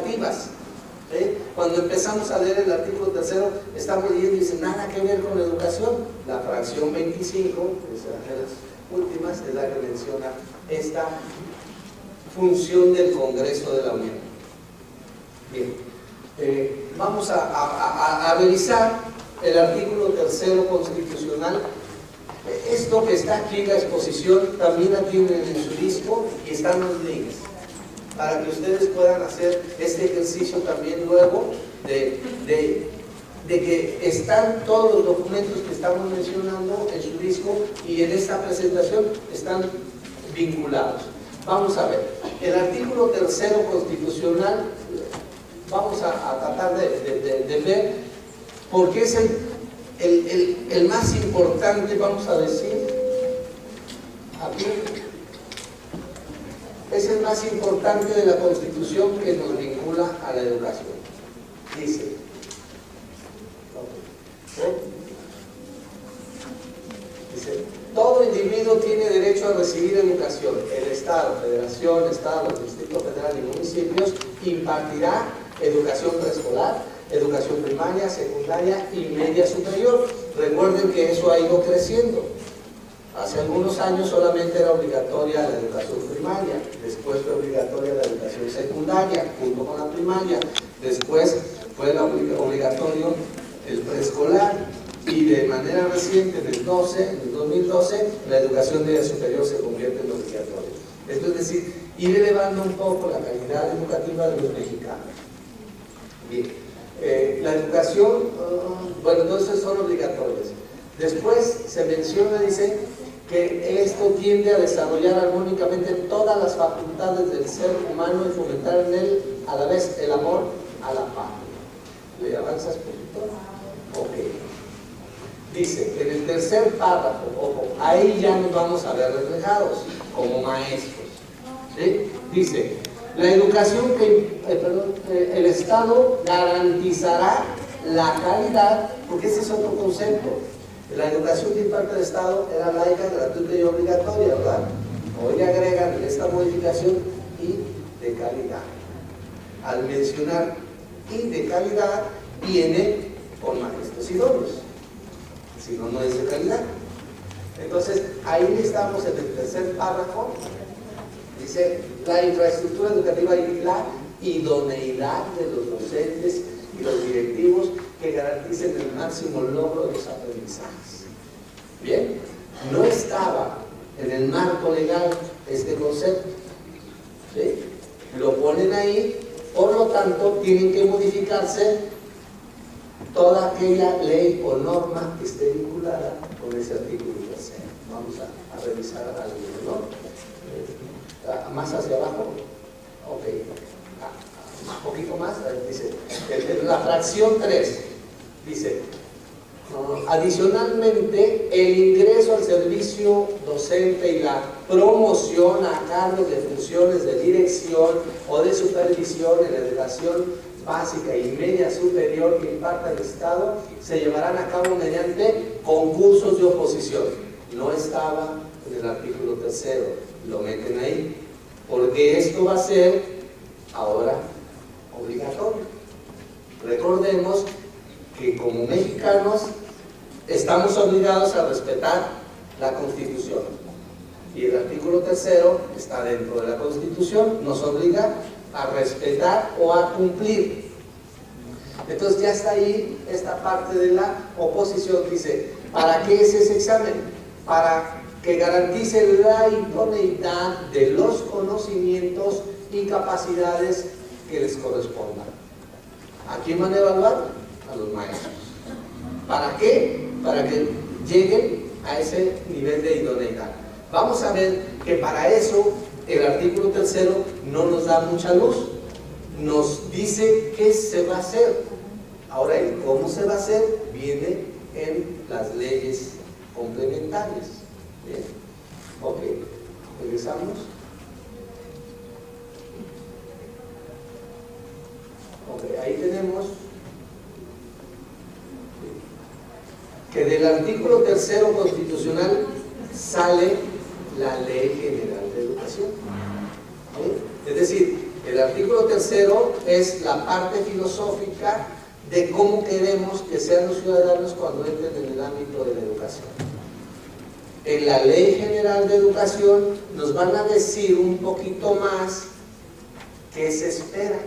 educativas. Cuando empezamos a leer el artículo 3, estamos leyendo y dice nada que ver con la educación. La fracción 25, que es de las últimas, es la que menciona esta función del Congreso de la Unión. Bien, vamos a revisar el artículo 3 constitucional. Esto que está aquí en la exposición también la tienen en su disco y están los links para que ustedes puedan hacer este ejercicio también luego de que están todos los documentos que estamos mencionando en su disco y en esta presentación están vinculados. Vamos a ver, el artículo 3 constitucional, vamos a tratar de ver por qué es el más importante, vamos a decir, aquí, es el más importante de la Constitución que nos vincula a la educación. Dice, todo individuo tiene derecho a recibir educación. El Estado, Federación, Estado, Distrito Federal y municipios impartirá educación preescolar, educación primaria, secundaria y media superior. Recuerden que eso ha ido creciendo. Hace algunos años solamente era obligatoria la educación primaria, después fue obligatoria la educación secundaria junto con la primaria, después fue obligatorio el preescolar y de manera reciente, en el 2012, la educación media superior se convierte en obligatoria. Esto es decir, ir elevando un poco la calidad educativa de los mexicanos. Bien, la educación, bueno, entonces son obligatorias. Después se menciona, dice, que esto tiende a desarrollar armónicamente todas las facultades del ser humano y fomentar en él a la vez el amor a la patria. ¿Le avanzas poquito? Ok. Dice, en el tercer párrafo, ojo, ahí ya nos vamos a ver reflejados como maestros. ¿Sí? Dice, la educación que, el Estado garantizará la calidad, porque ese es otro concepto. La educación que imparte el Estado era laica, gratuita y obligatoria, ¿verdad? Hoy agregan esta modificación y de calidad. Al mencionar y de calidad, viene con maestros idóneos. Si no, no es de calidad. Entonces, ahí estamos en el tercer párrafo. Dice, la infraestructura educativa y la idoneidad de los docentes y los directivos que garanticen el máximo logro de los aprendizajes. Bien, no estaba en el marco legal este concepto, ¿sí? Lo ponen ahí, por lo tanto tienen que modificarse toda aquella ley o norma que esté vinculada con ese artículo 3. Vamos a revisar algo, ¿no? Más hacia abajo, ok, un poquito más, dice, la fracción 3, dice, adicionalmente, el ingreso al servicio docente y la promoción a cargo de funciones de dirección o de supervisión en la educación básica y media superior que imparta el Estado se llevarán a cabo mediante concursos de oposición. No estaba en el artículo 3, lo meten ahí, porque esto va a ser ahora obligatorio. Recordemos que como mexicanos estamos obligados a respetar la Constitución y el artículo 3 está dentro de la Constitución, nos obliga a respetar o a cumplir. Entonces ya está ahí esta parte de la oposición. Dice, ¿para qué es ese examen? Para que garantice la idoneidad de los conocimientos y capacidades que les correspondan. ¿A quién van a evaluar? A los maestros. ¿Para qué? Para que lleguen a ese nivel de idoneidad. Vamos a ver que para eso el artículo 3 no nos da mucha luz, nos dice qué se va a hacer. Ahora, el cómo se va a hacer viene en las leyes complementarias. Bien. Ok, regresamos. Ok, ahí tenemos que del artículo 3 constitucional sale la Ley General de Educación. ¿Sí? Es decir, El artículo tercero es la parte filosófica de cómo queremos que sean los ciudadanos cuando entren en el ámbito de la educación. En la Ley General de Educación nos van a decir un poquito más qué se espera.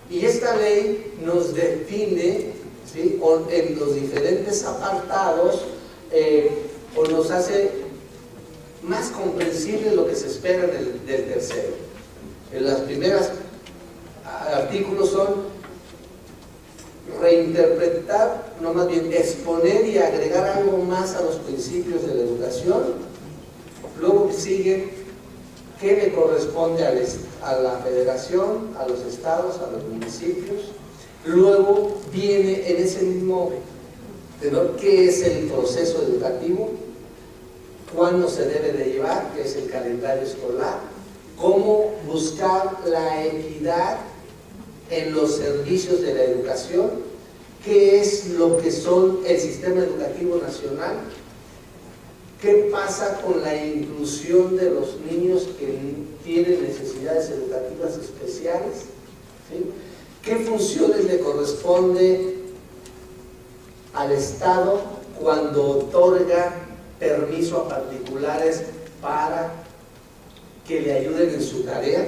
Y esta ley nos define, ¿sí?, en los diferentes apartados, o nos hace más comprensible lo que se espera del tercero. En las primeras artículos son reinterpretar, no, más bien exponer y agregar algo más a los principios de la educación. Luego sigue qué le corresponde a la federación, a los estados, a los municipios. Luego viene en ese mismo tenor qué es el proceso educativo, cuándo se debe de llevar, qué es el calendario escolar, cómo buscar la equidad en los servicios de la educación, qué es lo que son el sistema educativo nacional, qué pasa con la inclusión de los niños que tienen necesidades educativas especiales, ¿sí?, qué funciones le corresponde al Estado cuando otorga permiso a particulares para que le ayuden en su tarea,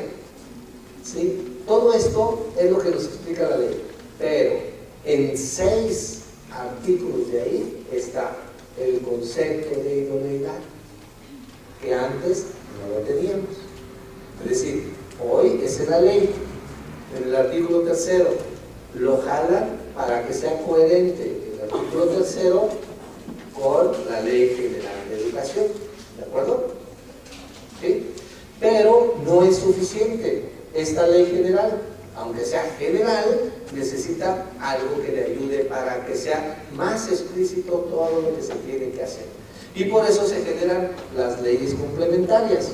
¿sí? Todo esto es lo que nos explica la ley, pero en 6 artículos de ahí está el concepto de idoneidad, que antes no lo teníamos. Es decir, hoy es en la ley, en el artículo tercero, lo jalan para que sea coherente el artículo tercero con la Ley General de Educación, ¿de acuerdo? ¿Sí? Pero no es suficiente. Esta ley general, aunque sea general, necesita algo que le ayude para que sea más explícito todo lo que se tiene que hacer. Y por eso se generan las leyes complementarias.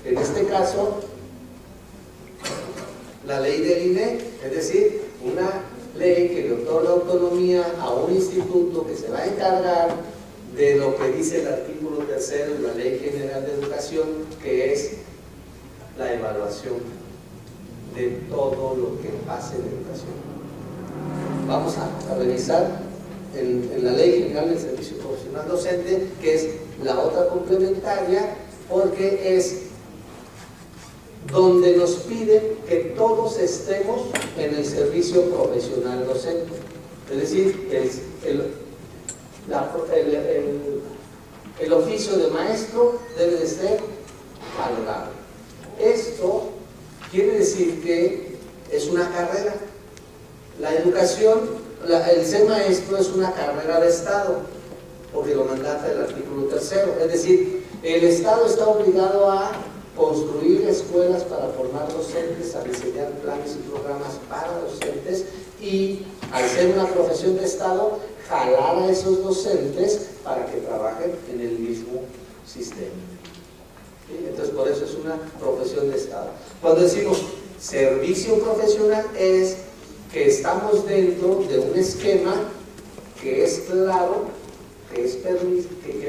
En este caso, la ley del INEC, es decir, una ley que le otorga autonomía a un instituto que se va a encargar de lo que dice el artículo tercero de la Ley General de Educación, que es la evaluación de todo lo que pase en educación. Vamos a revisar en la Ley General del Servicio Profesional Docente, que es la otra complementaria, porque es donde nos piden que todos estemos en el servicio profesional docente. Es decir, el oficio de maestro debe de ser valorado. Esto quiere decir que es una carrera. La educación, el ser maestro es una carrera de Estado, porque lo mandata el artículo tercero. Es decir, el Estado está obligado a construir escuelas para formar docentes, a diseñar planes y programas para docentes y, al ser una profesión de Estado, jalar a esos docentes para que trabajen en el mismo sistema. ¿Sí? Entonces, por eso es una profesión de Estado. Cuando decimos servicio profesional, es que estamos dentro de un esquema que es claro, que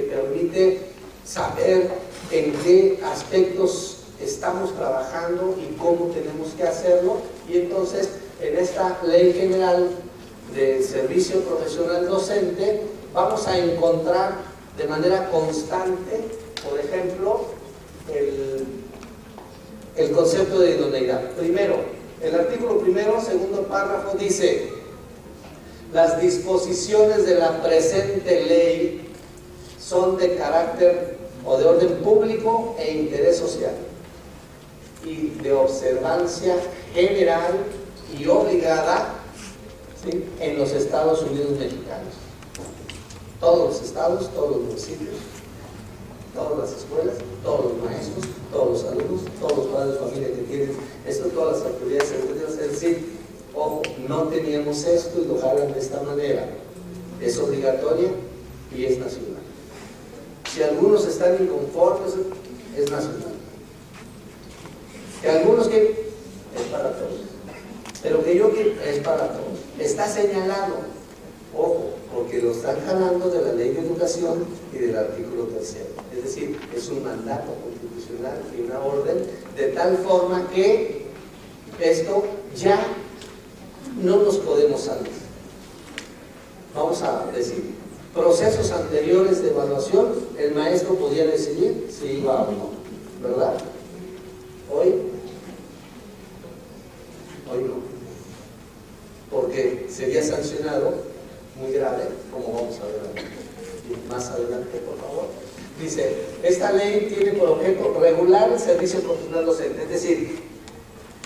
permite saber en qué aspectos estamos trabajando y cómo tenemos que hacerlo. Y entonces, en esta Ley General de Servicio Profesional Docente, vamos a encontrar de manera constante, por ejemplo, el concepto de idoneidad. Primero, el artículo primero, segundo párrafo, dice: las disposiciones de la presente ley son de carácter o de orden público e interés social y de observancia general y obligada, ¿sí?, en los Estados Unidos mexicanos. Todos los estados, todos los municipios, todas las escuelas, todos los maestros, todos los alumnos, todos los padres de familia que tienen esto, todas las autoridades educativas. Es decir, ojo, no teníamos esto y lo jalan de esta manera. Es obligatoria y es nacional. Si algunos están inconformes, es nacional. Que algunos que es para todos, pero que yo que es para todos. Está señalado, ojo, porque lo están jalando de la Ley de Educación y del artículo tercero. Es decir, es un mandato constitucional y una orden, de tal forma que esto ya no nos podemos salir. Vamos a decir, procesos anteriores de evaluación, el maestro podía decidir si iba o no, ¿verdad? Hoy no, porque sería sancionado muy grave, como vamos a ver más adelante, por favor. Dice, esta ley tiene por objeto regular el servicio profesional docente, es decir,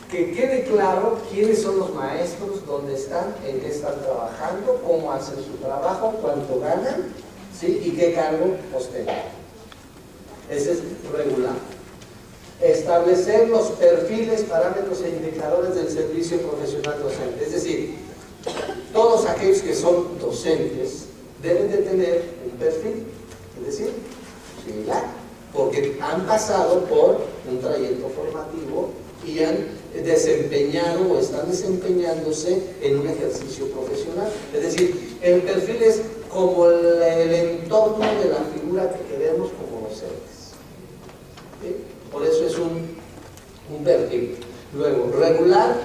que quede claro quiénes son los maestros, dónde están, en qué están trabajando, cómo hacen su trabajo, cuánto ganan, ¿sí? Y qué cargo ostentan. Ese es regular. Establecer los perfiles, parámetros e indicadores del servicio profesional docente. Es decir, todos aquellos que son docentes deben de tener un perfil, es decir, similar, porque han pasado por un trayecto formativo y han desempeñado o están desempeñándose en un ejercicio profesional. Es decir, el perfil es como el entorno de la figura que queremos como docentes. ¿Sí? Por eso es un perfil. Luego, regular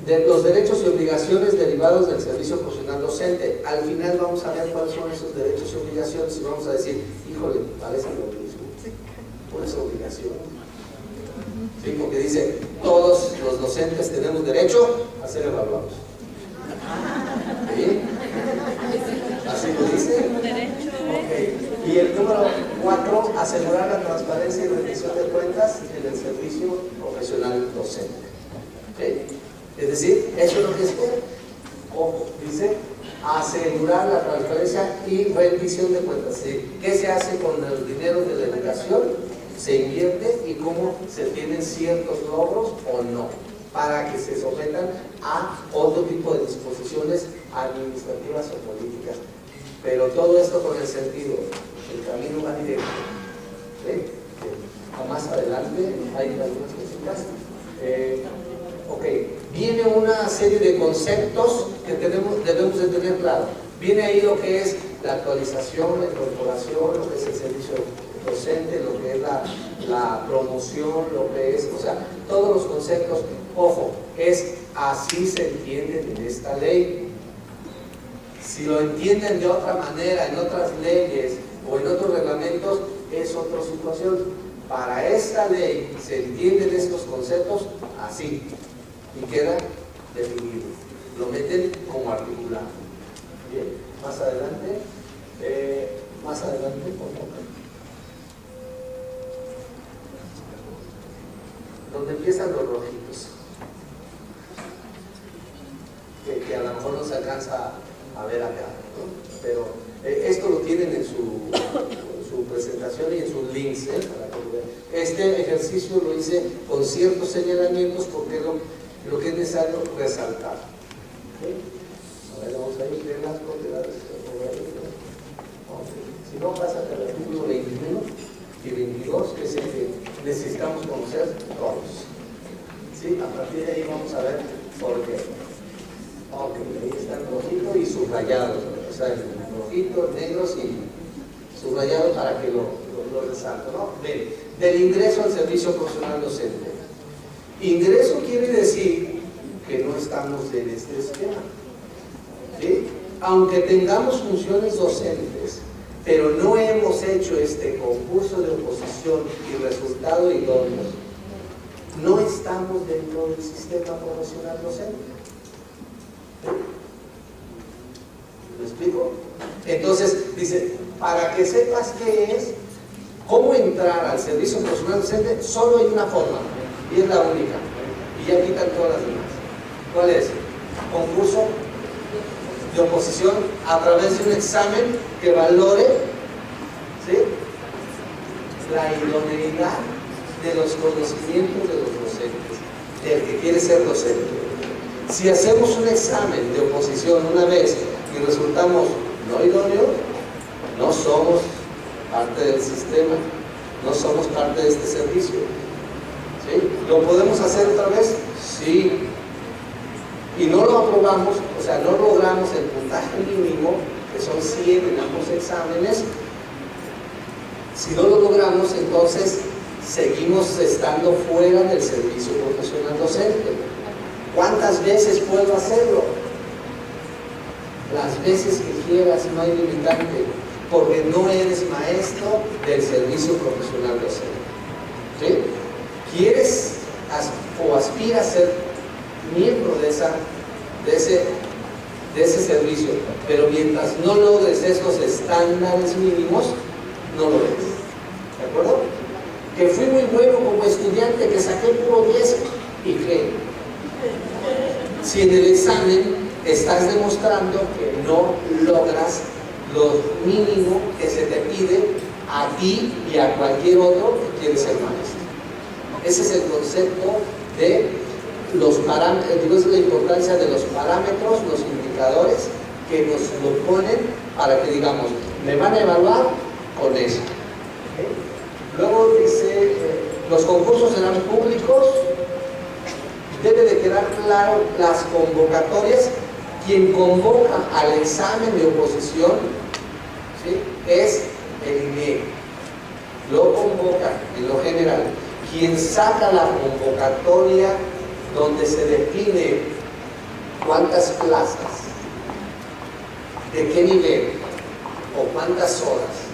de los derechos y obligaciones derivados del servicio profesional docente. Al final vamos a ver cuáles son esos derechos y obligaciones y vamos a decir, híjole, parece lo mismo. ¿Cuál es obligación? Sí, porque dice, todos los docentes tenemos derecho a ser evaluados. ¿Sí? ¿Así lo dice? Okay. Y el número 4, asegurar la transparencia y rendición de cuentas en el servicio profesional docente. ¿Sí? Es decir, eso es lo que espera. Ojo, dice, asegurar la transparencia y rendición de cuentas. ¿Sí? ¿Qué se hace con el dinero de la educación? Se invierte y cómo se tienen ciertos logros o no, para que se sometan a otro tipo de disposiciones administrativas o políticas. Pero todo esto con el sentido, el camino va directo. ¿Sí? Más adelante hay algunas cositas. Ok, viene una serie de conceptos que debemos de tener claro. Viene ahí lo que es la actualización, la incorporación, lo que es el servicio docente, lo que es la promoción, lo que es, o sea, todos los conceptos. Ojo, es así se entienden en esta ley. Si lo entienden de otra manera, en otras leyes o en otros reglamentos, es otra situación. Para esta ley se entienden estos conceptos así y queda definido. Lo meten como articulado. Bien, más adelante, por favor. Donde empiezan los rojitos, que a lo mejor no se alcanza a ver acá, ¿no? Pero esto lo tienen en su presentación y en sus links, para que lo vean. Este ejercicio lo hice con ciertos señalamientos porque es lo que es necesario resaltar. ¿Sí? A ver, vamos a ir de las propiedades. Si no, pásate al artículo 21 y 22, que es el que necesitamos conocer todos. ¿Sí? A partir de ahí vamos a ver por qué. Ok, ahí está el rojito y subrayados, o sea, el rojito, negros y subrayados para que lo resalto, ¿no? Bien, del ingreso al servicio profesional docente. Ingreso quiere decir que no estamos en este esquema. ¿Sí? Aunque tengamos funciones docentes, pero no hemos hecho este concurso de oposición y resultado idóneo, no estamos dentro del sistema profesional docente. ¿Me explico? Entonces, dice, para que sepas qué es, cómo entrar al servicio profesional docente, solo hay una forma, y es la única, y ya quitan todas las demás. ¿Cuál es? Concurso de oposición a través de un examen que valore, ¿sí?, la idoneidad de los conocimientos de los docentes, del que quiere ser docente. Si hacemos un examen de oposición una vez y resultamos no idóneos, no somos parte del sistema, no somos parte de este servicio. ¿Sí? ¿Lo podemos hacer otra vez? Sí. Y no lo aprobamos, o sea, no logramos el puntaje mínimo, que son 100 en ambos exámenes. Si no lo logramos, entonces seguimos estando fuera del servicio profesional docente. ¿Cuántas veces puedo hacerlo? Las veces que quieras, no hay limitante, porque no eres maestro del servicio profesional docente. ¿Sí? ¿Quieres o aspiras a ser miembro de ese servicio, pero mientras no logres esos estándares mínimos, no lo eres? ¿De acuerdo? Que fui muy bueno como estudiante, que saqué puro 10, y que si en el examen estás demostrando que no logras lo mínimo que se te pide a ti y a cualquier otro que quiere ser maestro. Ese es el concepto de los parámetros, digo, es la importancia de los parámetros, los indicadores que nos lo ponen para que digamos, me van a evaluar con eso. ¿Okay? Luego dice, los concursos serán públicos, debe de quedar claro las convocatorias. Quien convoca al examen de oposición, ¿sí?, es el INEGI. Lo convoca en lo general. Quien saca la convocatoria donde se define cuántas plazas, de qué nivel o cuántas horas,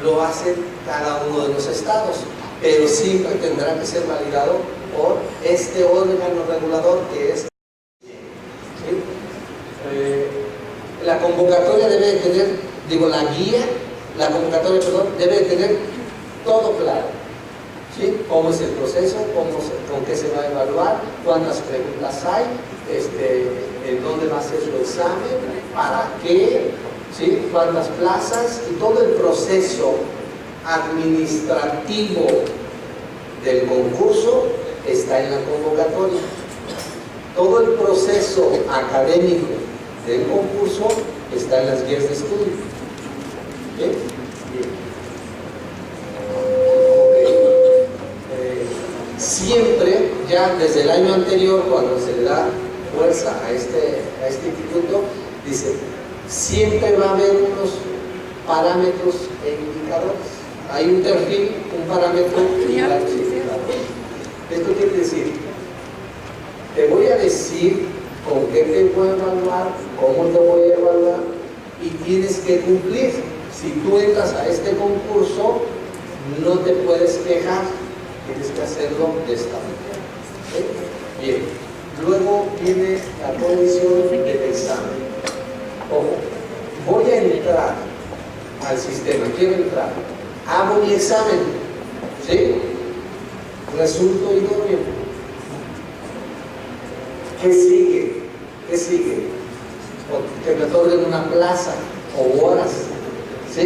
lo hace cada uno de los estados, pero siempre tendrá que ser validado por este órgano regulador que es. La convocatoria debe de tener, la guía, la convocatoria, perdón, debe de tener todo claro. ¿Sí? ¿Cómo es el proceso? ¿Con qué se va a evaluar? ¿Cuántas preguntas hay? ¿En dónde va a ser su examen? ¿Para qué? ¿Sí? ¿Cuántas plazas? Y todo el proceso administrativo del concurso está en la convocatoria. Todo el proceso académico del concurso está en las guías de estudio. ¿Sí? Bien. Siempre, ya desde el año anterior, cuando se le da fuerza a este instituto, dice, siempre va a haber unos parámetros e indicadores. Hay un perfil, un parámetro y un indicador. Esto quiere decir, te voy a decir con qué te voy a evaluar, cómo te voy a evaluar, y tienes que cumplir. Si tú entras a este concurso, no te puedes quejar, tienes que hacerlo de esta manera. ¿Sí? Bien, luego viene la condición del examen. Ojo, voy a entrar al sistema, quiero entrar, hago mi examen, ¿sí? Resulto idóneo. ¿Qué sigue? ¿Qué sigue? O que me otorguen una plaza o horas, ¿sí?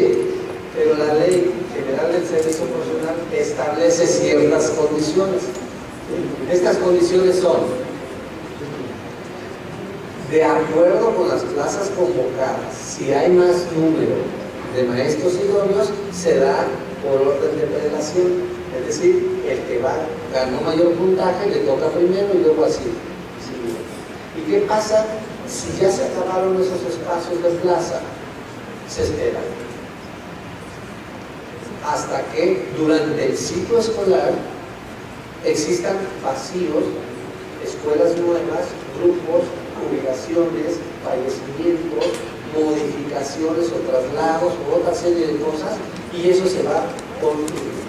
Pero la Ley General del Servicio Profesional establece ciertas condiciones. Estas condiciones son, de acuerdo con las plazas convocadas, si hay más número de maestros idóneos, se da por orden de prelación. Es decir, el que ganó mayor puntaje le toca primero y luego así. ¿Y qué pasa si ya se acabaron esos espacios de plaza? Se espera hasta que durante el ciclo escolar existan vacíos, escuelas nuevas, grupos, jubilaciones, fallecimientos, modificaciones o traslados o otra serie de cosas, y eso se va construyendo.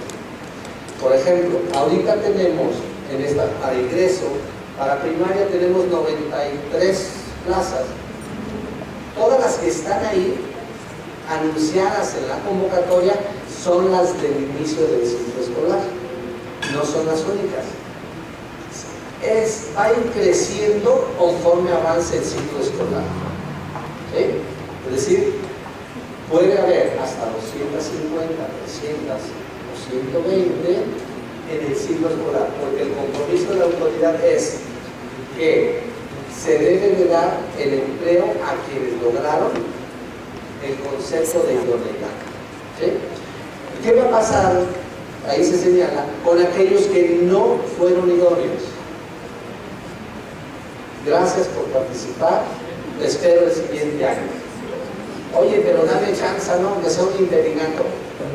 Por ejemplo, ahorita tenemos para ingreso, para primaria tenemos 93 plazas. Todas las que están ahí, anunciadas en la convocatoria, son las del inicio del ciclo escolar, no son las únicas. Va a ir creciendo conforme avance el ciclo escolar. ¿Sí? Es decir, puede haber hasta 250, 300 o 120 en el ciclo escolar, porque el compromiso de la autoridad es que se debe de dar el empleo a quienes lograron el concepto de idoneidad. ¿Sí? ¿Qué va a pasar? Ahí se señala, con aquellos que no fueron idóneos. Gracias por participar, te espero el siguiente año. Oye, pero dame chance, ¿no? Que sea un interinato.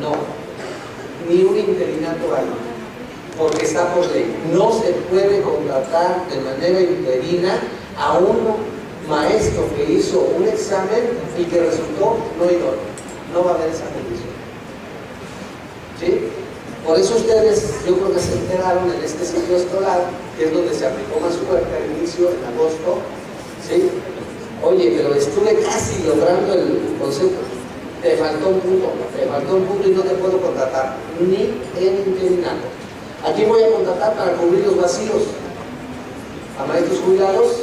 No, ni un interinato hay. porque está por ley. No se puede contratar de manera interina a un maestro que hizo un examen y que resultó no idóneo. No va a haber esa condición. ¿Sí? Por eso ustedes, yo creo que se enteraron en este ciclo escolar, que es donde se aplicó más fuerte al inicio, en agosto, ¿sí? Oye, pero estuve casi logrando el concepto. Te faltó un punto y no te puedo contratar, ni en interinato. Aquí voy a contratar para cubrir los vacíos a maestros jubilados,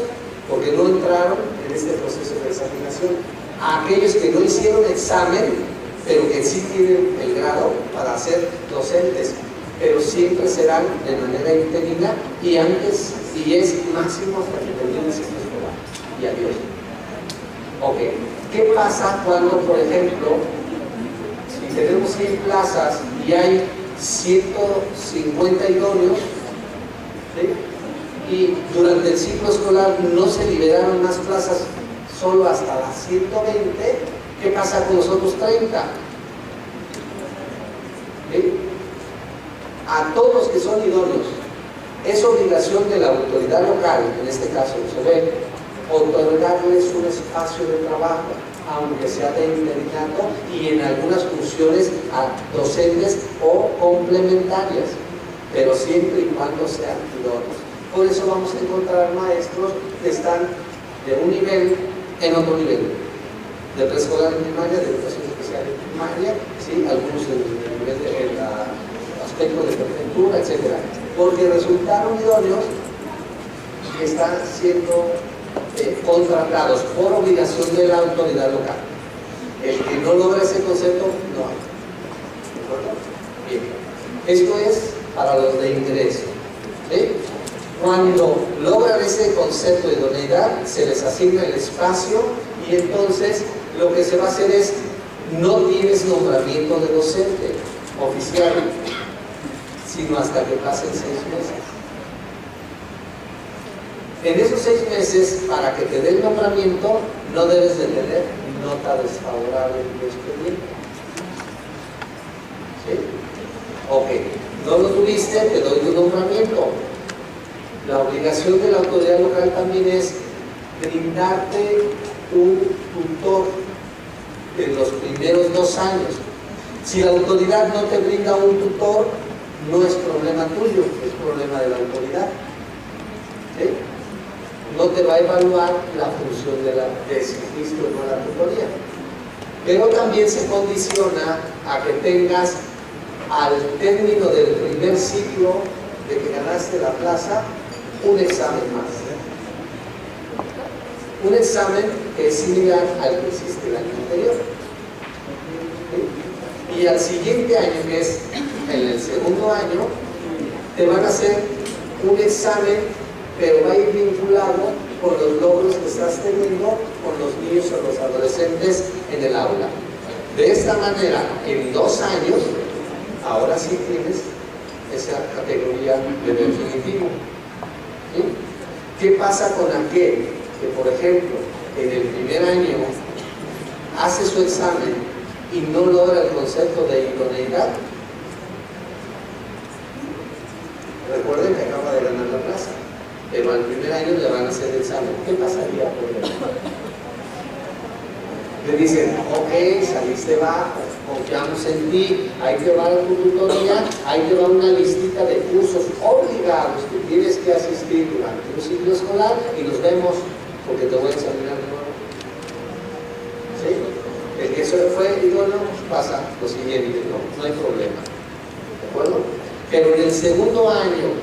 porque no entraron en este proceso de examinación. A aquellos que no hicieron examen, pero que sí tienen el grado para ser docentes, pero siempre serán de manera interina y antes, y es máximo hasta que termine el ciclo escolar. Y adiós. Ok, ¿qué pasa cuando, por ejemplo, si tenemos 100 plazas y hay 150 idóneos, ¿sí? Y durante el ciclo escolar no se liberaron más plazas, solo hasta las 120, ¿qué pasa con los otros 30? ¿Sí? A todos los que son idóneos, es obligación de la autoridad local, en este caso se ve, otorgarles un espacio de trabajo, aunque sea de interinato y en algunas funciones a docentes o complementarias, pero siempre y cuando sean idóneos. Por eso vamos a encontrar maestros que están de un nivel en otro nivel, de preescolar en primaria, de educación especial en primaria, ¿sí? Algunos en el nivel de aspecto de prefectura, etc. Porque resultaron idóneos y están siendo contratados por obligación de la autoridad local. El que no logra ese concepto, no hay. ¿De acuerdo? Bien. Esto es para los de ingreso. ¿Sí? Cuando logran ese concepto de idoneidad, se les asigna el espacio y entonces lo que se va a hacer es, no tienes nombramiento de docente oficial, sino hasta que pasen 6 meses. En esos 6 meses, para que te dé el nombramiento, no debes de tener nota desfavorable en tu expediente. ¿Sí? Ok, no lo tuviste, te doy tu nombramiento. La obligación de la autoridad local también es brindarte un tutor en los primeros 2 años. Si la autoridad no te brinda un tutor, no es problema tuyo, es problema de la autoridad. ¿Sí? No te va a evaluar la función de si existe o no la tutoría. Pero también se condiciona a que tengas al término del primer ciclo de que ganaste la plaza, un examen más. Un examen que es similar al que hiciste el año anterior. ¿Sí? Y al siguiente año, que es en el segundo año, te van a hacer un examen, pero va a ir vinculado con los logros que estás teniendo con los niños o los adolescentes en el aula. De esta manera, en 2 años, ahora sí tienes esa categoría de definitivo. ¿Sí? ¿Qué pasa con aquel que, por ejemplo, en el primer año hace su examen y no logra el concepto de idoneidad? Recuerden que acaba de ganar la plaza, pero al primer año le van a hacer el examen. ¿Qué pasaría por él? Le dicen, ok, saliste bajo, confiamos en ti, ahí te va tu tutoría, ahí te va una listita de cursos obligados que tienes que asistir durante un ciclo escolar y nos vemos porque te voy a examinar de nuevo. ¿Sí? El que fue idóneo pasa lo siguiente, no hay problema. ¿De acuerdo? Pero en el segundo año,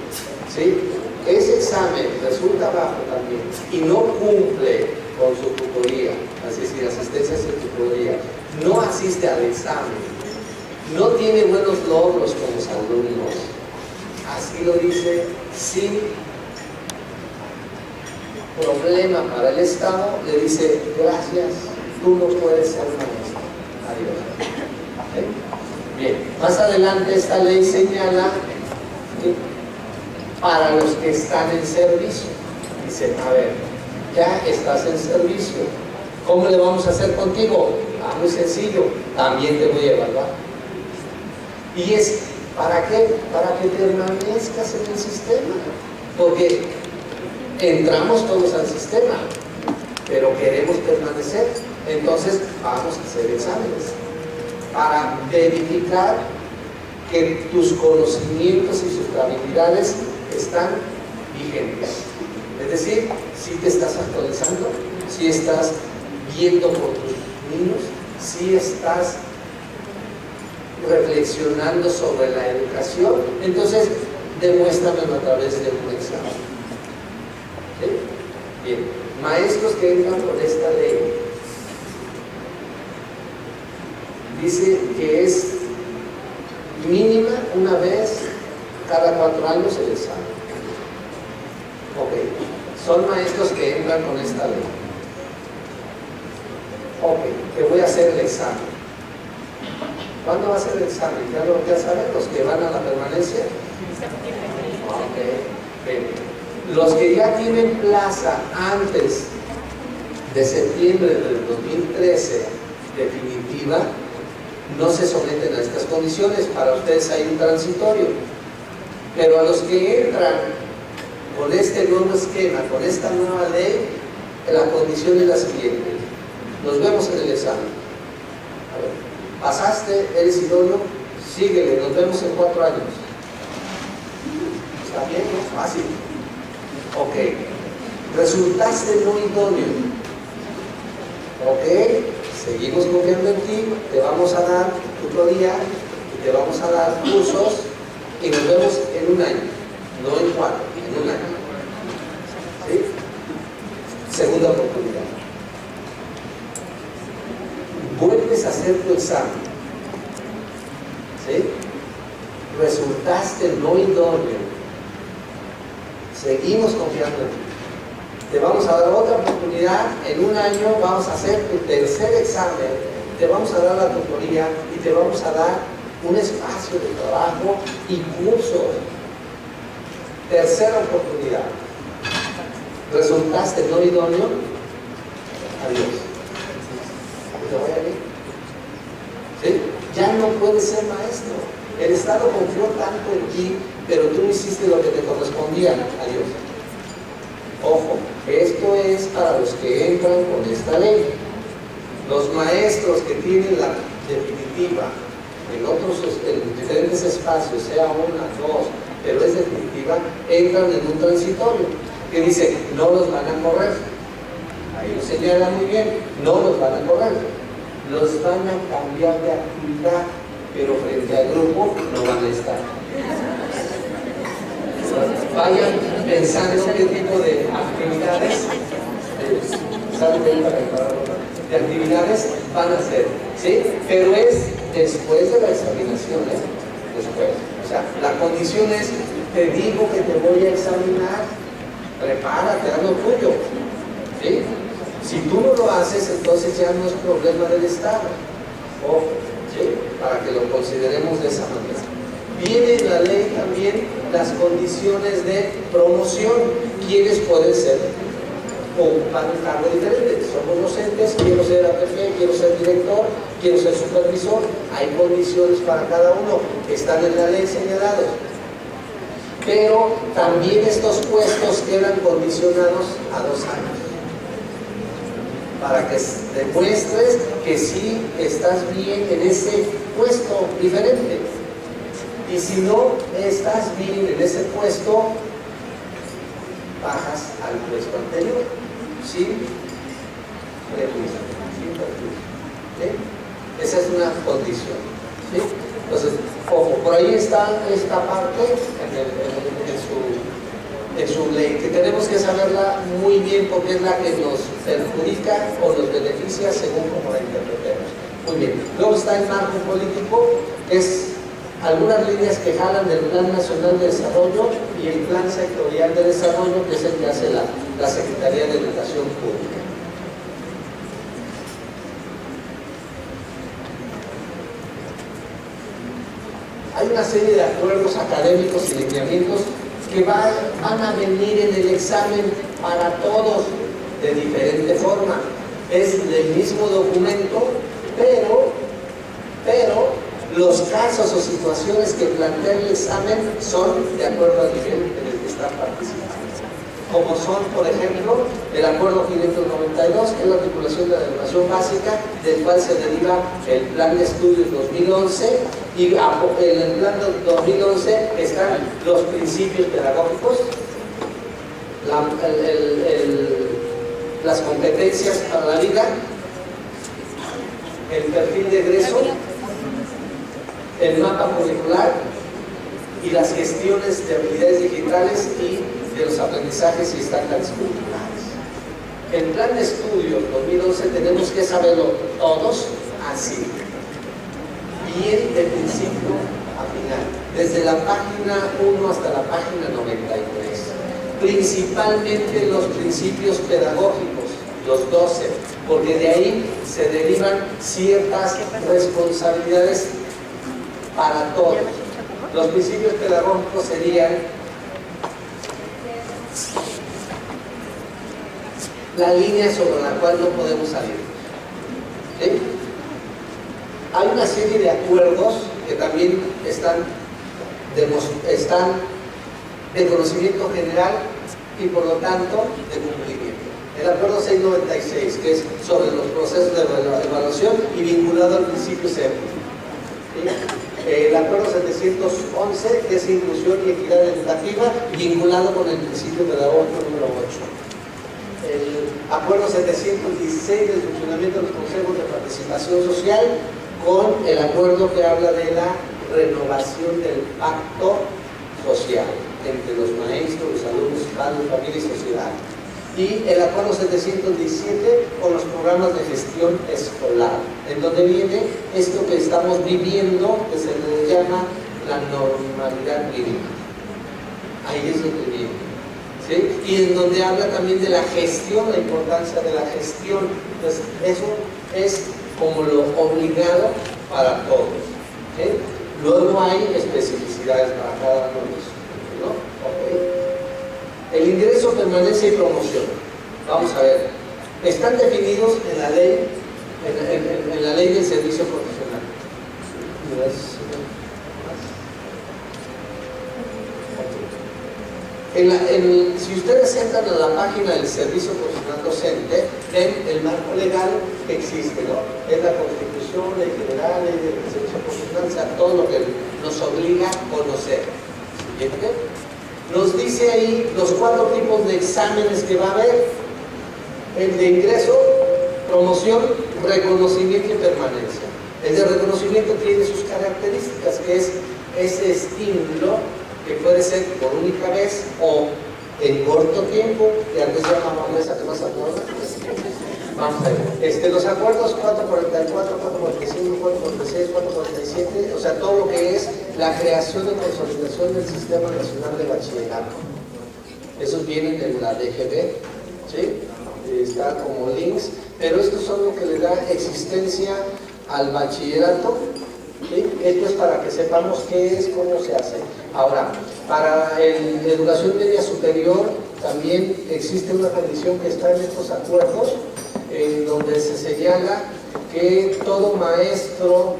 ¿sí? Ese examen resulta bajo también y no cumple con su tutoría, es decir, asistencia a su tutoría, no asiste al examen, no tiene buenos logros con los alumnos, así lo dice, sin problema para el Estado, le dice, gracias, tú no puedes ser maestro, adiós. ¿Sí? Bien, más adelante esta ley señala, ¿sí?, para los que están en servicio. Dice, a ver, ya estás en servicio, ¿cómo le vamos a hacer contigo? Muy sencillo, también te voy a evaluar. Y es ¿Para qué? Para que permanezcas en el sistema. Porque entramos todos al sistema, pero queremos permanecer. Entonces vamos a hacer exámenes para verificar que tus conocimientos y sus habilidades están vigentes. Es decir, si te estás actualizando, si estás viendo por tus niños, si estás reflexionando sobre la educación, entonces demuéstramelo a través de un examen. ¿Sí? Bien, maestros que entran con esta ley, dice que es mínima una vez cada 4 años el examen. Ok, son maestros que entran con esta ley. Ok, te voy a hacer el examen. ¿Cuándo va a ser el examen? ¿Ya saben los que van a la permanencia? Ok, bien. Los que ya tienen plaza antes de septiembre del 2013 definitiva, no se someten a estas condiciones. Para ustedes hay un transitorio. Pero a los que entran con este nuevo esquema, con esta nueva ley, la condición es la siguiente. Nos vemos en el examen. A ver, pasaste, eres idóneo, síguele, nos vemos en 4 años. ¿Está bien? ¿No? Fácil. Ok. Resultaste no idóneo. Ok. Seguimos confiando en ti, te vamos a dar tutoría, te vamos a dar cursos y nos vemos en 1 año, no en 4, en 1 año. ¿Sí? Segunda oportunidad. Vuelves a hacer tu examen. ¿Sí? Resultaste no idóneo. Seguimos confiando en ti. Te vamos a dar otra oportunidad, en 1 año vamos a hacer tu tercer examen, te vamos a dar la tutoría y te vamos a dar un espacio de trabajo y cursos. Tercera oportunidad. Resultaste no idóneo, adiós. ¿Te vaya bien? ¿Sí? Ya no puedes ser maestro. El Estado confió tanto en ti, pero tú no hiciste lo que te correspondía. Adiós. Ojo, esto es para los que entran con esta ley. Los maestros que tienen la definitiva en diferentes espacios, sea 1, 2, pero es definitiva, entran en un transitorio que dice, no los van a correr. Ahí lo señala muy bien, no los van a correr. Los van a cambiar de actividad, pero frente al grupo no van a estar. Vayan pensando qué tipo de actividades de actividades van a hacer, ¿sí? Pero es después de la examinación, ¿eh? Después. O sea, la condición es, te digo que te voy a examinar, prepárate, haz lo tuyo, ¿sí? Si tú no lo haces, entonces ya no es problema del Estado. Ojo, ¿sí? Para que lo consideremos de esa manera. Viene en la ley también las condiciones de promoción. ¿Quiénes pueden ser? Ocupar un cargo diferente. Somos docentes, quiero ser APF, quiero ser director, quiero ser supervisor. Hay condiciones para cada uno, están en la ley señalados. Pero también estos puestos quedan condicionados a 2 años. Para que demuestres que sí estás bien en ese puesto diferente. Y si no estás bien en ese puesto, bajas al puesto anterior, sin prejuicio, sin perjuicio. ¿Sí? Esa es una condición. ¿Sí? Entonces, ojo, por ahí está esta parte en su ley, que tenemos que saberla muy bien porque es la que nos perjudica o nos beneficia según como la interpretemos. Muy bien. Luego está el marco político, que es algunas líneas que jalan del Plan Nacional de Desarrollo y el Plan Sectorial de Desarrollo, que es el que hace la Secretaría de Educación Pública. Hay una serie de acuerdos académicos y lineamientos que van a venir en el examen para todos de diferente forma. Es el mismo documento, pero Los casos o situaciones que plantea el examen son de acuerdo al nivel en el que están participando, como son, por ejemplo, el acuerdo 592, que es la articulación de la educación básica, del cual se deriva el plan de estudios 2011, y en el plan de 2011 están los principios pedagógicos, las competencias para la vida, el perfil de egreso, el mapa curricular y las gestiones de habilidades digitales y de los aprendizajes y estándares culturales. El plan de estudio 2011 tenemos que saberlo todos así, bien de principio a final, desde la página 1 hasta la página 93. Principalmente los principios pedagógicos, los 12, porque de ahí se derivan ciertas responsabilidades para todos. Los principios pedagógicos serían la línea sobre la cual no podemos salir. ¿Sí? Hay una serie de acuerdos que también están de conocimiento general y por lo tanto de cumplimiento. El acuerdo 696, que es sobre los procesos de evaluación y vinculado al principio CEPI. ¿Sí? El acuerdo 711, que es inclusión y equidad educativa, vinculado con el principio pedagógico número 8. El acuerdo 716 del funcionamiento de los consejos de participación social, con el acuerdo que habla de la renovación del pacto social entre los maestros, los alumnos, padres, familia y sociedad. Y el acuerdo 717 con los programas de gestión escolar, en donde viene esto que estamos viviendo, que se le llama la normalidad mínima. Ahí es donde viene. ¿Sí? Y en donde habla también de la gestión, la importancia de la gestión. Entonces, eso es como lo obligado para todos. ¿Sí? Luego hay especificidades para cada uno de esos, ¿no? Okay. El ingreso, permanencia y promoción. Vamos a ver. Están definidos en la ley, en la ley del servicio profesional. Si ustedes entran a la página del servicio profesional docente, ven el marco legal que existe, ¿no? Es la Constitución, ley general, ley del servicio profesional, o sea, todo lo que nos obliga a conocer. ¿Siguiente? Nos dice ahí los 4 tipos de exámenes que va a haber: el de ingreso, promoción, reconocimiento y permanencia. El de reconocimiento tiene sus características, que es ese estímulo que puede ser por única vez o en corto tiempo, que antes se llamaba mesa que más acuerda. Vamos a ver, los acuerdos 444, 445, 446, 447, o sea, todo lo que es la creación y consolidación del Sistema Nacional de Bachillerato. Esos vienen en la DGB, ¿sí? Está como links, pero estos son lo que le da existencia al bachillerato. ¿Sí? Esto es para que sepamos qué es, cómo se hace. Ahora, para la educación media superior también existe una condición que está en estos acuerdos, en donde se señala que todo maestro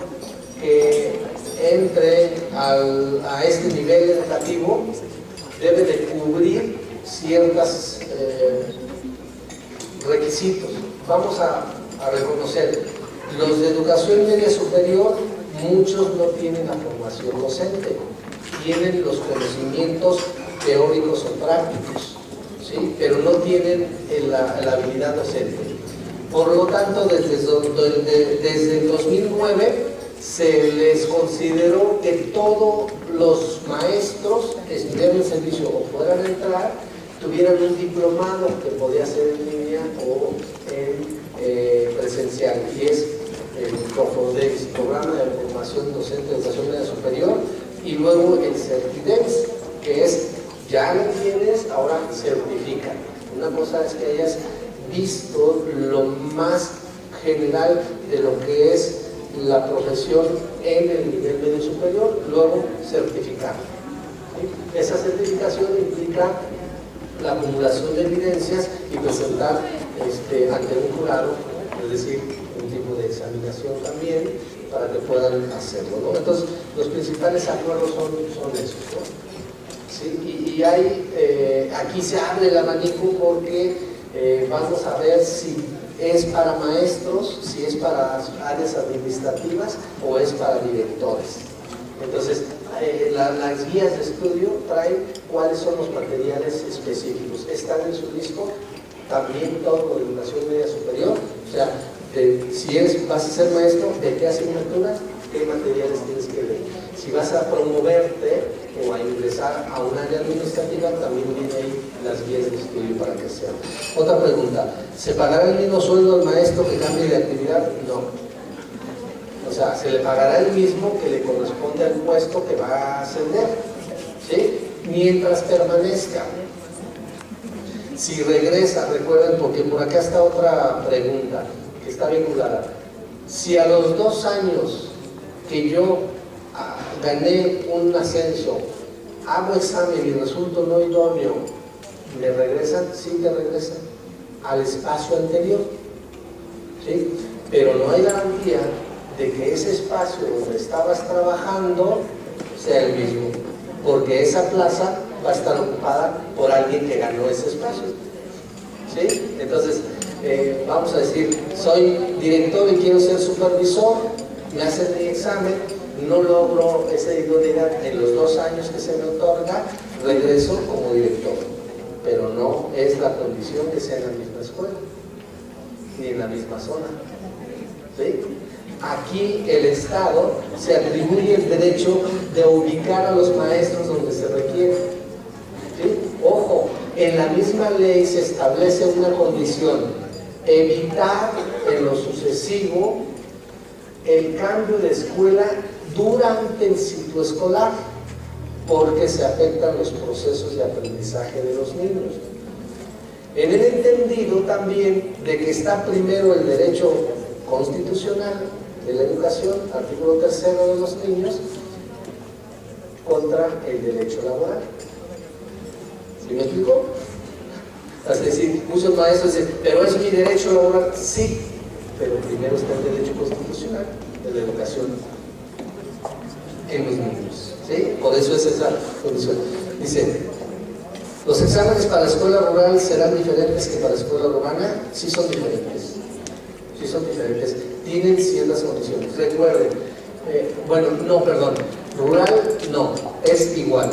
que entre a este nivel educativo debe de cubrir ciertos requisitos. Vamos a reconocer, los de educación media superior, muchos no tienen la formación docente, tienen los conocimientos teóricos o prácticos, ¿sí? Pero no tienen la habilidad docente. Por lo tanto, desde el 2009 se les consideró que todos los maestros que estuvieran en servicio o fueran a entrar tuvieran un diplomado que podía ser en línea o en presencial, y es el PROFODEX, Programa de Formación Docente de Educación Media Superior, y luego el CERTIDEX, que es, ya lo tienes, ahora certifica. Una cosa es que hayas visto lo más general de lo que es la profesión en el nivel medio superior, luego certificar. ¿Sí? Esa certificación implica la acumulación de evidencias y presentar ante un jurado, es decir, un tipo de examinación también, para que puedan hacerlo, ¿no? Entonces, los principales acuerdos son esos, ¿no? ¿Sí? Y hay, aquí se abre el abanico porque vamos a ver si es para maestros, si es para áreas administrativas o es para directores. Entonces, las guías de estudio traen cuáles son los materiales específicos. Están en su disco, también todo de educación media superior, o sea, si vas a ser maestro, ¿de qué asignatura? ¿Qué materiales tienes que ver? Si vas a promoverte o a ingresar a un área administrativa, también vienen ahí las guías de estudio para que sea. Otra pregunta, ¿se pagará el mismo sueldo al maestro que cambie de actividad? No. O sea, se le pagará el mismo que le corresponde al puesto que va a ascender, ¿sí? Mientras permanezca. Si regresa, recuerden, porque por acá está otra pregunta que está vinculada. Si a los 2 años que yo gané un ascenso, hago examen y resulto no idóneo, ¿me regresan? Sí, te regresan al espacio anterior, ¿sí? Pero no hay garantía de que ese espacio donde estabas trabajando sea el mismo, porque esa plaza va a estar ocupada por alguien que ganó ese espacio, ¿sí? Entonces, vamos a decir, soy director y quiero ser supervisor, me hacen mi examen, no logro esa idoneidad en los 2 años que se me otorga, regreso como director, pero no es la condición que sea en la misma escuela, ni en la misma zona, ¿sí? Aquí el Estado se atribuye el derecho de ubicar a los maestros donde se requiere, ¿sí? Ojo, en la misma ley se establece una condición: evitar en lo sucesivo el cambio de escuela durante el ciclo escolar, porque se afectan los procesos de aprendizaje de los niños. En el entendido también de que está primero el derecho constitucional de la educación, artículo 3º de los niños, contra el derecho laboral. ¿Sí me explico? Es decir, muchos maestros dicen, pero es mi derecho laboral. Sí, pero primero está el derecho constitucional de la educación en los niños, ¿sí? Por eso es esa condición. Dice, ¿los exámenes para la escuela rural serán diferentes que para la escuela urbana? Sí son diferentes. Sí son diferentes. Tienen ciertas condiciones. Recuerden, rural no, es igual.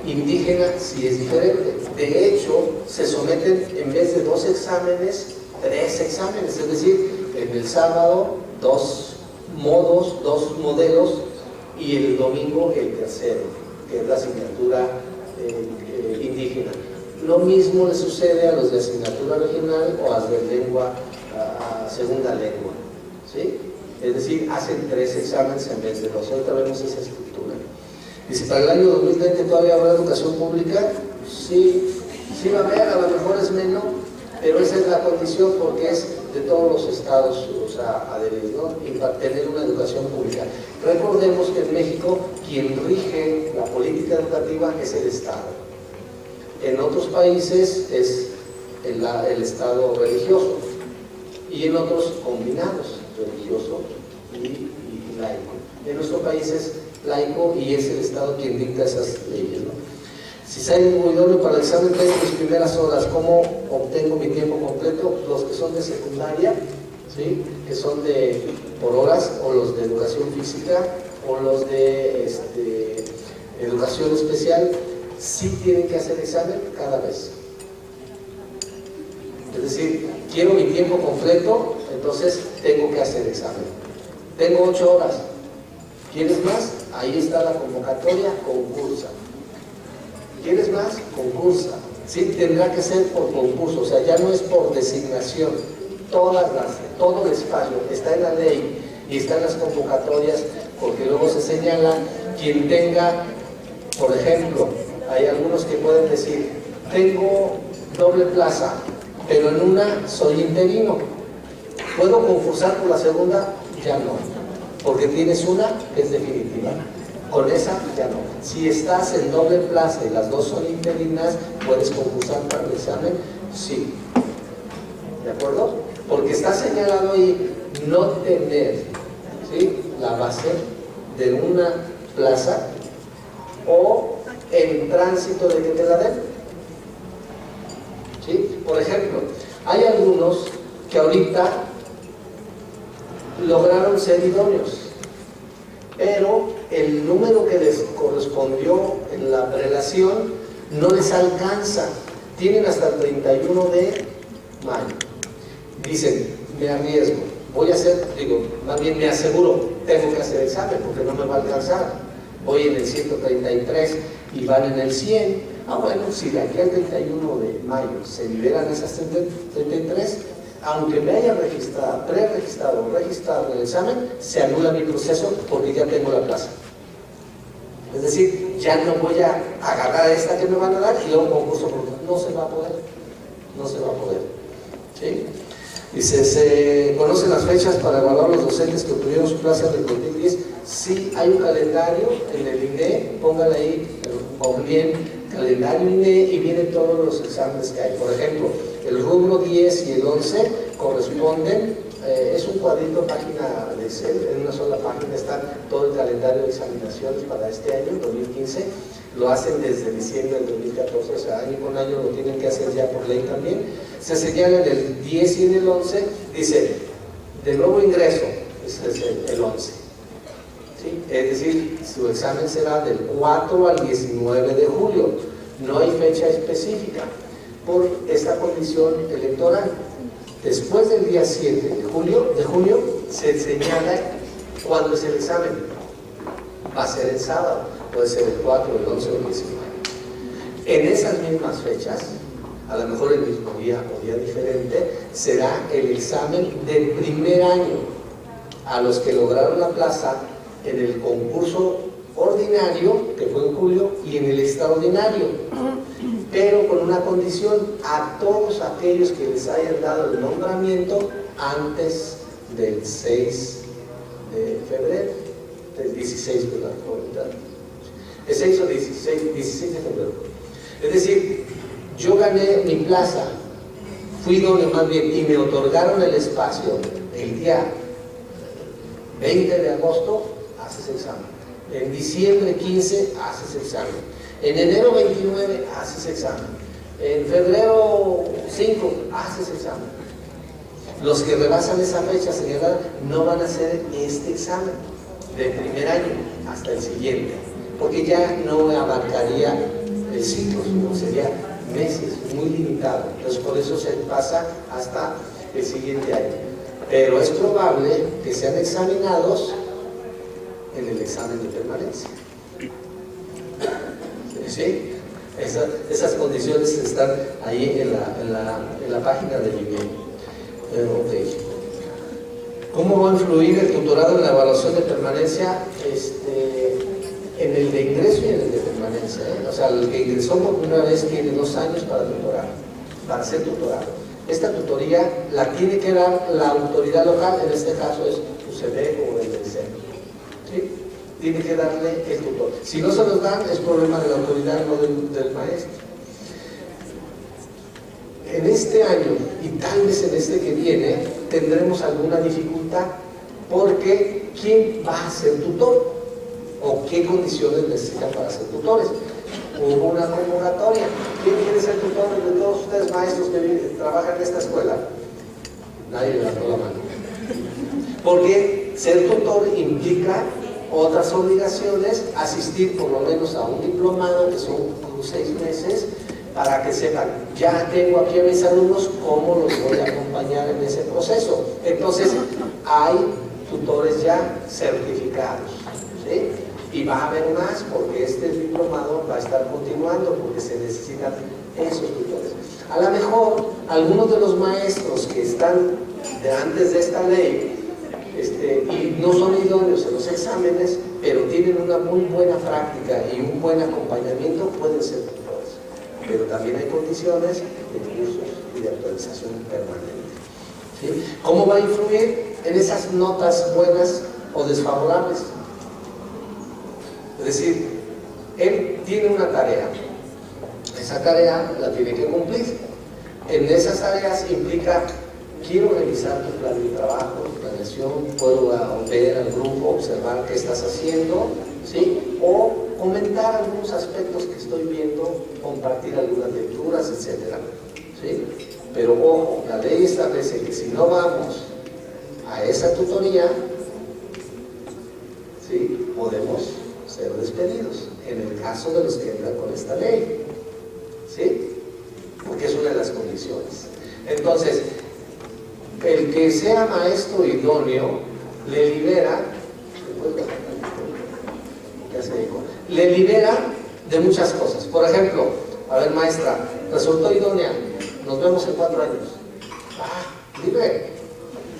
Indígena sí es diferente. De hecho, se someten en vez de 2 exámenes, 3 exámenes, es decir, en el sábado 2 modos, 2 modelos, y el domingo el tercero, que es la asignatura indígena. Lo mismo le sucede a los de asignatura regional o a los de lengua, segunda lengua, ¿sí? Es decir, hacen 3 exámenes en vez de 2. Ahorita vemos esa estructura. Dice, ¿para el año 2020 todavía habrá educación pública? Sí, sí va a haber, a lo mejor es menos, pero esa es la condición porque es de todos los estados, o sea, adheridos, ¿no? Y para tener una educación pública. Recordemos que en México quien rige la política educativa es el Estado. En otros países es el Estado religioso y en otros combinados, religioso y laico. En nuestro país es laico y es el Estado quien dicta esas leyes, ¿no? Si soy muy idóneo para el examen, tengo mis primeras horas. ¿Cómo obtengo mi tiempo completo? Los que son de secundaria, ¿sí? Que son por horas, o los de educación física, o los de educación especial, sí tienen que hacer examen cada vez. Es decir, quiero mi tiempo completo, entonces tengo que hacer examen. Tengo 8 horas. ¿Quieres más? Ahí está la convocatoria, concursa. ¿Quieres más? Concursa. Sí, tendrá que ser por concurso, o sea, ya no es por designación. Todo el espacio está en la ley y está en las convocatorias, porque luego se señala quien tenga, por ejemplo, hay algunos que pueden decir, tengo doble plaza, pero en una soy interino. ¿Puedo concursar por la segunda? Ya no, porque tienes una que es definitiva. Con esa ya no. Si estás en doble plaza y las 2 son interinas, ¿puedes concursar para el examen? Sí. ¿De acuerdo? Porque está señalado ahí no tener, ¿sí?, la base de una plaza o en tránsito de que te la den. ¿Sí? Por ejemplo, hay algunos que ahorita lograron ser idóneos, pero el número que les correspondió en la prelación no les alcanza. Tienen hasta el 31 de mayo. Dicen, me arriesgo, voy a hacer, más bien me aseguro, tengo que hacer examen porque no me va a alcanzar. Voy en el 133 y van en el 100. Bueno, si de aquí al 31 de mayo se liberan esas 33, aunque me haya registrado, preregistrado o registrado en el examen, se anula mi proceso porque ya tengo la plaza. Es decir, ya no voy a agarrar esta que me van a dar y luego concurso, porque no se va a poder. No se va a poder. ¿Sí? Dice, ¿se conocen las fechas para evaluar los docentes que obtuvieron su plaza en el 2010? Sí, hay un calendario en el INE, póngale ahí, o bien calendario INE y vienen todos los exámenes que hay. Por ejemplo, el rubro 10 y el 11 corresponden, es un cuadrito, página de Excel, en una sola página está todo el calendario de examinaciones para este año, 2015, lo hacen desde diciembre del 2014, o sea, año con año lo tienen que hacer ya por ley también. Se señala en el 10 y en el 11, dice, de nuevo ingreso, ese es el 11. ¿Sí? Es decir, su examen será del 4 al 19 de julio, no hay fecha específica por esta condición electoral. Después del día 7 de junio se señala cuándo es el examen. Va a ser el sábado, puede ser el 4, el 11 o el 19. En esas mismas fechas, a lo mejor el mismo día o día diferente, será el examen del primer año a los que lograron la plaza en el concurso ordinario, que fue en julio, y en el extraordinario, pero con una condición: a todos aquellos que les hayan dado el nombramiento antes del 6 de febrero, del 16, ¿verdad? El 6 o 16 de febrero. Es decir, yo gané mi plaza, fui idóneo más bien, y me otorgaron el espacio el día 20 de agosto, haces examen. En diciembre 15 haces examen. En enero 29 haces examen. En febrero 5 haces examen. Los que rebasan esa fecha señalada no van a hacer este examen de primer año hasta el siguiente, porque ya no abarcaría el ciclo, sino sería meses, muy limitado. Entonces por eso se pasa hasta el siguiente año. Pero es probable que sean examinados en el examen de permanencia. ¿Sí? Esas condiciones están ahí en la página del INE. Okay. ¿Cómo va a influir el tutorado en la evaluación de permanencia? En el de ingreso y en el de permanencia. O sea, el que ingresó por primera vez tiene 2 años para tutorar, para ser tutorado. Esta tutoría la tiene que dar la autoridad local, en este caso es UCB o el centro. ¿Sí? Tiene que darle el tutor. Si no se los dan, es problema de la autoridad, no del maestro. En este año, y tal vez en este que viene, tendremos alguna dificultad, porque ¿quién va a ser tutor? ¿O qué condiciones necesitan para ser tutores? Hubo una convocatoria. ¿Quién quiere ser tutor de todos ustedes maestros que trabajan en esta escuela? Nadie levantó la mano. Porque ser tutor implica otras obligaciones, asistir por lo menos a un diplomado, que son 6 meses, para que sepan, ya tengo aquí a mis alumnos, ¿cómo los voy a acompañar en ese proceso? Entonces, hay tutores ya certificados, ¿sí? Y va a haber más, porque este diplomado va a estar continuando, porque se necesitan esos tutores. A lo mejor, algunos de los maestros que están antes de esta ley, y no son idóneos en los exámenes, pero tienen una muy buena práctica y un buen acompañamiento, pueden ser tutores. Pero también hay condiciones de cursos y de actualización permanente. ¿Sí? ¿Cómo va a influir en esas notas buenas o desfavorables? Es decir, él tiene una tarea, esa tarea la tiene que cumplir. En esas tareas implica quiero revisar tu plan de trabajo, tu planeación, puedo ver al grupo, observar qué estás haciendo, ¿sí? O comentar algunos aspectos que estoy viendo, compartir algunas lecturas, etcétera, ¿sí? Pero ojo, la ley establece que si no vamos a esa tutoría, ¿sí?, podemos ser despedidos, en el caso de los que entran con esta ley, ¿sí? Porque es una de las condiciones. Entonces, el que sea maestro idóneo le libera, le libera de muchas cosas. Por ejemplo, a ver, maestra, resultó idónea, nos vemos en 4 años. Ah, libre.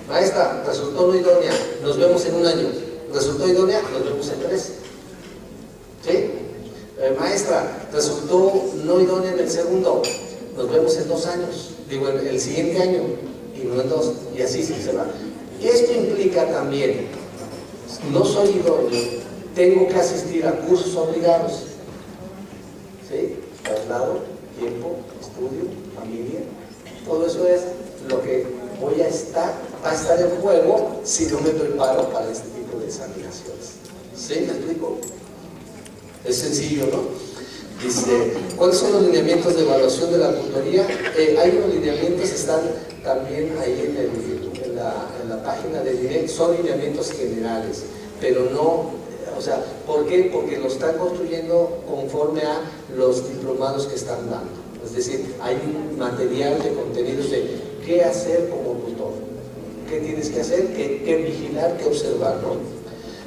Maestra, resultó no idónea, nos vemos en 1 año. Resultó idónea, nos vemos en 3. ¿Sí? Maestra, resultó no idónea en el segundo, nos vemos en 2 años. Digo, en el siguiente año, y no en 2, y así se va. Y esto implica también, no soy idóneo, tengo que asistir a cursos obligados. ¿Sí? Traslado, tiempo, estudio, familia, todo eso es lo que va a estar en juego si no me preparo para este tipo de examinaciones. ¿Sí? ¿Me explico? Es sencillo, ¿no? Dice, ¿cuáles son los lineamientos de evaluación de la tutoría? Hay unos lineamientos, están también ahí en la página del INEC, son lineamientos generales, pero no, o sea, ¿por qué? Porque lo están construyendo conforme a los diplomados que están dando. Es decir, hay un material de contenidos de qué hacer como tutor, qué tienes que hacer, qué vigilar, qué observar, ¿no?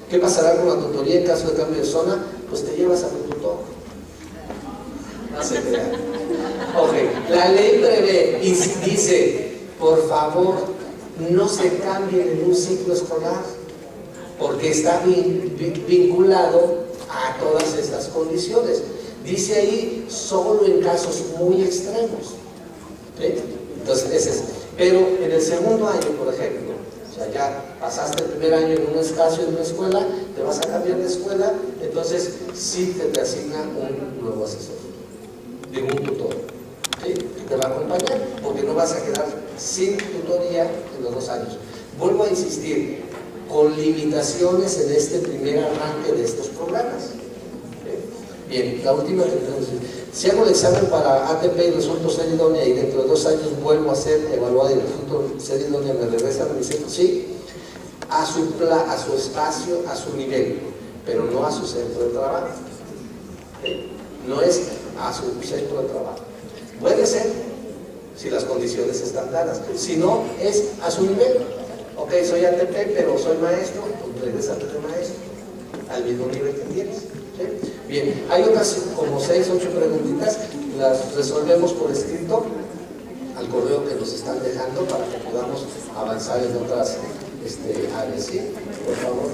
¿Qué pasará con la tutoría en caso de cambio de zona? Pues te llevas a tu tutor. No se crea. Ok, la ley prevé y dice, por favor, no se cambien en un ciclo escolar, porque está vinculado a todas estas condiciones. Dice ahí, solo en casos muy extremos. ¿Sí? Entonces, ese es. Pero en el segundo año, por ejemplo, o sea, ya pasaste el primer año en un espacio, en una escuela, te vas a cambiar de escuela, entonces sí te asigna un nuevo asesor, de un tutor, ¿sí?, que te va a acompañar, porque no vas a quedar sin tutoría en los 2 años. Vuelvo a insistir, con limitaciones en este primer arranque de estos programas. Bien, la última que tenemos que decir. Si hago el examen para ATP y resulto ser idónea y dentro de 2 años vuelvo a ser evaluada y resulto ser idónea, ¿me regresan a mi centro? Sí, a su espacio, a su nivel, pero no a su centro de trabajo. No es a su centro de trabajo. Puede ser, si las condiciones están dadas. Si no, es a su nivel. Ok, soy ATP, pero soy maestro, pues regresate de maestro, al mismo nivel que tienes. ¿Sí? Bien, hay otras como 6 o 8 preguntitas, las resolvemos por escrito al correo que nos están dejando para que podamos avanzar en otras áreas, ¿sí? Por favor.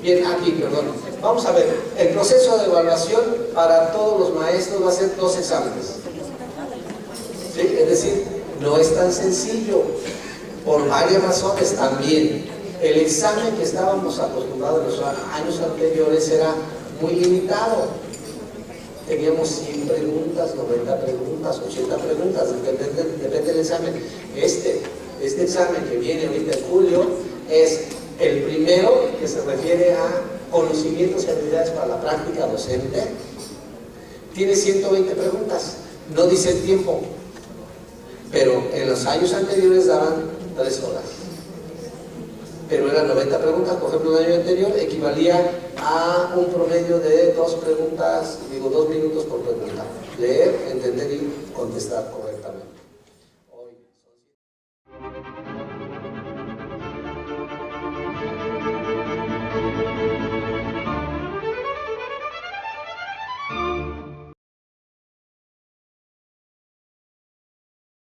Bien, aquí, perdón. Vamos a ver, el proceso de evaluación para todos los maestros va a ser 2 exámenes. ¿Sí? Es decir, no es tan sencillo, por varias razones también. El examen que estábamos acostumbrados en los años anteriores era muy limitado. Teníamos 100 preguntas, 90 preguntas, 80 preguntas, depende del examen. Este examen que viene ahorita en julio es el primero que se refiere a conocimientos y habilidades para la práctica docente. Tiene 120 preguntas, no dice el tiempo, pero en los años anteriores daban 3 horas. Pero eran 90 preguntas, por ejemplo, el año anterior equivalía a un promedio de 2 preguntas, 2 minutos por pregunta. Leer, entender y contestar correctamente.